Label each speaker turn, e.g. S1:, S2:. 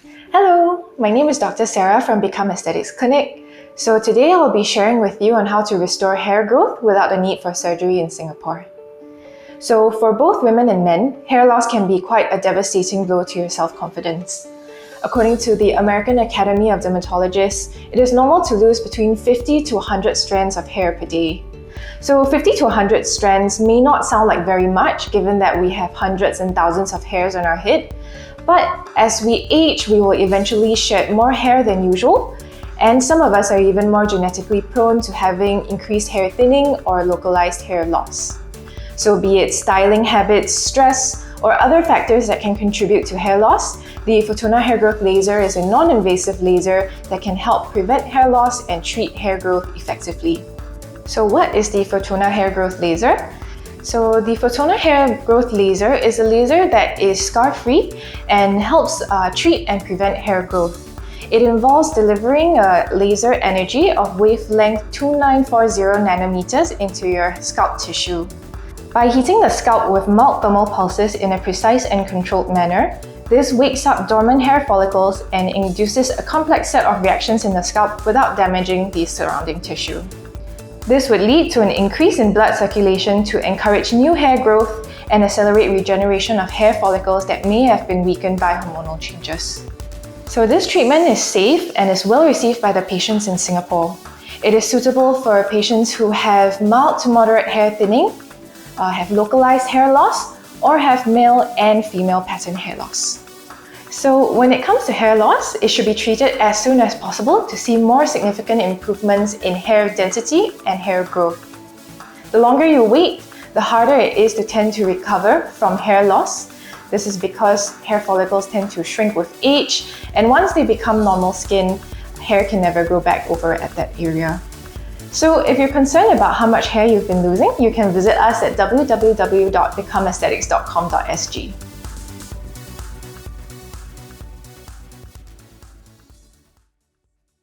S1: Hello, my name is Dr. Sarah from Become Aesthetics Clinic. So today I'll be sharing with you on how to restore hair growth without the need for surgery in Singapore. So for both women and men, hair loss can be quite a devastating blow to your self-confidence. According to the American Academy of Dermatologists, it is normal to lose between 50 to 100 strands of hair per day. So 50 to 100 strands may not sound like very much given that we have hundreds and thousands of hairs on our head, but as we age, we will eventually shed more hair than usual, and some of us are even more genetically prone to having increased hair thinning or localized hair loss. So be it styling habits, stress, or other factors that can contribute to hair loss, the Fotona Hair Growth Laser is a non-invasive laser that can help prevent hair loss and treat hair growth effectively. So what is the Fotona Hair Growth Laser? So the Fotona Hair Growth Laser is a laser that is scar-free and helps treat and prevent hair growth. It involves delivering a laser energy of wavelength 2940 nanometers into your scalp tissue. By heating the scalp with mild thermal pulses in a precise and controlled manner, this wakes up dormant hair follicles and induces a complex set of reactions in the scalp without damaging the surrounding tissue. This would lead to an increase in blood circulation to encourage new hair growth and accelerate regeneration of hair follicles that may have been weakened by hormonal changes. So this treatment is safe and is well received by the patients in Singapore. It is suitable for patients who have mild to moderate hair thinning, have localized hair loss, or have male and female pattern hair loss. So when it comes to hair loss, it should be treated as soon as possible to see more significant improvements in hair density and hair growth. The longer you wait, the harder it is to tend to recover from hair loss. This is because hair follicles tend to shrink with age, and once they become normal skin, hair can never grow back over at that area. So if you're concerned about how much hair you've been losing, you can visit us at www.becomeaesthetics.com.sg.